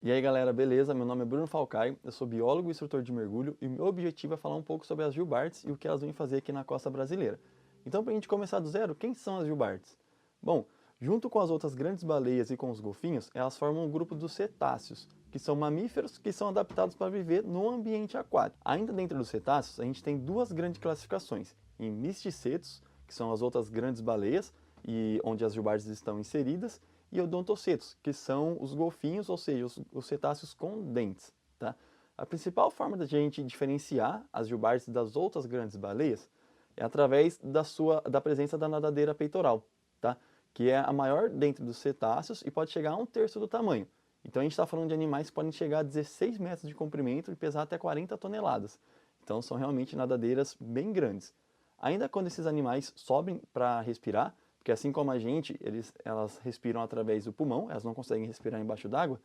E aí galera, beleza? Meu nome é Bruno Falcai, eu sou biólogo e instrutor de mergulho e o meu objetivo é falar um pouco sobre as Gilbarts e o que elas vêm fazer aqui na costa brasileira. Então, para a gente começar do zero, quem são as Gilbarts? Bom, junto com as outras grandes baleias e com os golfinhos, elas formam um grupo dos cetáceos, que são mamíferos que são adaptados para viver no ambiente aquático. Ainda dentro dos cetáceos, a gente tem duas grandes classificações, em misticetos, que são as outras grandes baleias, e onde as Gilbarts estão inseridas, e odontocetos, que são os golfinhos, ou seja, os cetáceos com dentes. Tá? A principal forma da gente diferenciar as Gilbarts das outras grandes baleias é através da presença da nadadeira peitoral, tá? Que é a maior dentro dos cetáceos e pode chegar a 1/3 do tamanho. Então a gente está falando de animais que podem chegar a 16 metros de comprimento e pesar até 40 toneladas. Então são realmente nadadeiras bem grandes. Ainda quando esses animais sobem para respirar, porque assim como a gente, elas respiram através do pulmão, elas não conseguem respirar embaixo d'água,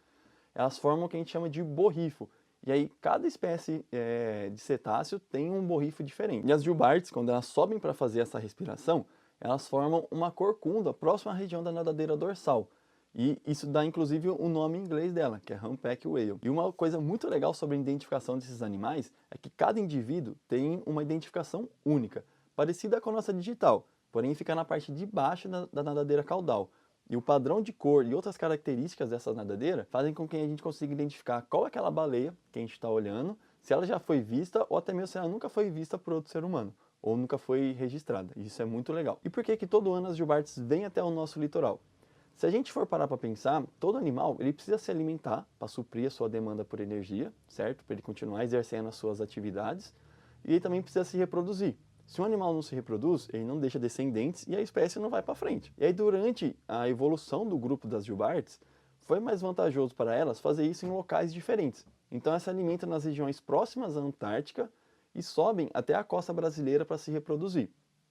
elas formam o que a gente chama de borrifo. E aí cada espécie de cetáceo tem um borrifo diferente. E as Gilbarts, quando elas sobem para fazer essa respiração, elas formam uma corcunda próxima à região da nadadeira dorsal. E isso dá inclusive o nome em inglês dela, que é Humpback Whale. E uma coisa muito legal sobre a identificação desses animais é que cada indivíduo tem uma identificação única, parecida com a nossa digital, porém fica na parte de baixo da nadadeira caudal. E o padrão de cor e outras características dessa nadadeira fazem com que a gente consiga identificar qual é aquela baleia que a gente está olhando, se ela já foi vista ou até mesmo se ela nunca foi vista por outro ser humano, ou nunca foi registrada. Isso é muito legal. E por que que todo ano as Gilbarts vêm até o nosso litoral? Se a gente for parar para pensar, todo animal ele precisa se alimentar para suprir a sua demanda por energia, certo? Para ele continuar exercendo as suas atividades. E ele também precisa se reproduzir. Se um animal não se reproduz, ele não deixa descendentes e a espécie não vai para frente. E aí durante a evolução do grupo das Gilbarts, foi mais vantajoso para elas fazer isso em locais diferentes. Então elas se alimentam nas regiões próximas à Antártica e sobem até a costa brasileira para se reproduzir,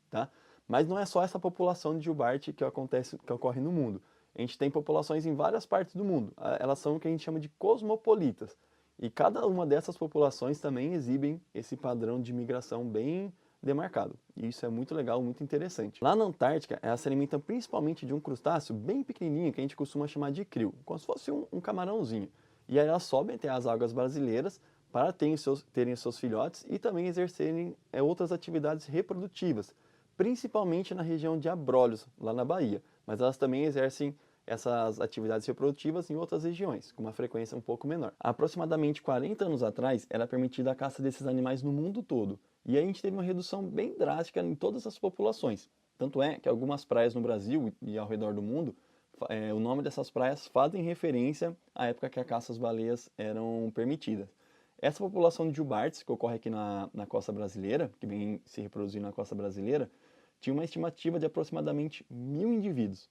tá? Mas não é só essa população de Gilbart que ocorre no mundo. A gente tem populações em várias partes do mundo. Elas são o que a gente chama de cosmopolitas. E cada uma dessas populações também exibem esse padrão de migração bem demarcado. E isso é muito legal, muito interessante. Lá na Antártica, elas se alimentam principalmente de um crustáceo bem pequenininho que a gente costuma chamar de krill, como se fosse um camarãozinho. E aí elas sobem até as águas brasileiras para terem seus filhotes e também exercerem outras atividades reprodutivas, principalmente na região de Abrolhos, lá na Bahia. Mas elas também exercem essas atividades reprodutivas em outras regiões, com uma frequência um pouco menor. Há aproximadamente 40 anos atrás, era permitida a caça desses animais no mundo todo, e a gente teve uma redução bem drástica em todas as populações. Tanto é que algumas praias no Brasil e ao redor do mundo, o nome dessas praias fazem referência à época que a caça às baleias eram permitidas. Essa população de jubartes, que ocorre aqui na costa brasileira, que vem se reproduzir na costa brasileira, tinha uma estimativa de aproximadamente 1.000 indivíduos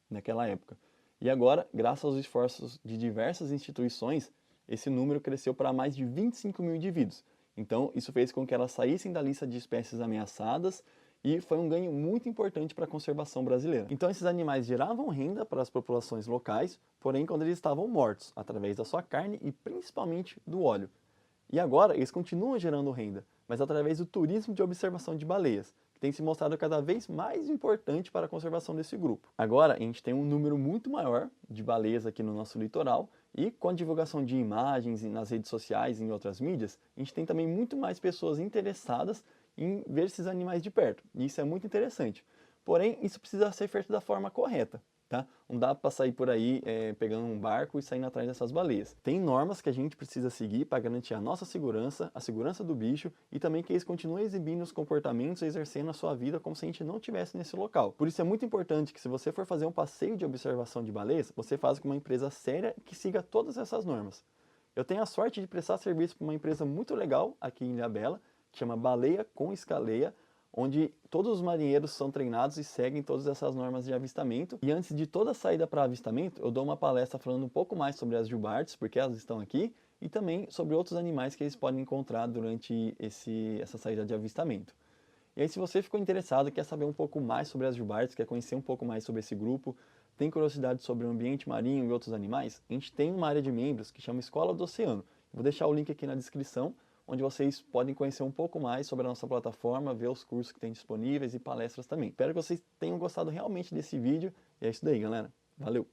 naquela época. E agora, graças aos esforços de diversas instituições, esse número cresceu para mais de 25.000 indivíduos. Então, isso fez com que elas saíssem da lista de espécies ameaçadas e foi um ganho muito importante para a conservação brasileira. Então, esses animais geravam renda para as populações locais, porém quando eles estavam mortos, através da sua carne e principalmente do óleo. E agora eles continuam gerando renda, mas através do turismo de observação de baleias, que tem se mostrado cada vez mais importante para a conservação desse grupo. Agora a gente tem um número muito maior de baleias aqui no nosso litoral e com a divulgação de imagens nas redes sociais e em outras mídias, a gente tem também muito mais pessoas interessadas em ver esses animais de perto. E isso é muito interessante. Porém, isso precisa ser feito da forma correta. Tá? Não dá para sair por aí pegando um barco e saindo atrás dessas baleias. Tem normas que a gente precisa seguir para garantir a nossa segurança, a segurança do bicho e também que eles continuem exibindo os comportamentos e exercendo a sua vida como se a gente não estivesse nesse local. Por isso é muito importante que se você for fazer um passeio de observação de baleias, você faça com uma empresa séria que siga todas essas normas. Eu tenho a sorte de prestar serviço para uma empresa muito legal aqui em Ilhabela, que chama Baleia com Escaleia, onde todos os marinheiros são treinados e seguem todas essas normas de avistamento. E antes de toda a saída para avistamento, eu dou uma palestra falando um pouco mais sobre as jubartes, porque elas estão aqui, e também sobre outros animais que eles podem encontrar durante essa saída de avistamento. E aí, se você ficou interessado, quer saber um pouco mais sobre as jubartes, quer conhecer um pouco mais sobre esse grupo, tem curiosidade sobre o ambiente marinho e outros animais, a gente tem uma área de membros que chama Escola do Oceano. Vou deixar o link aqui na descrição, onde vocês podem conhecer um pouco mais sobre a nossa plataforma, ver os cursos que tem disponíveis e palestras também. Espero que vocês tenham gostado realmente desse vídeo. E é isso daí, galera. Valeu!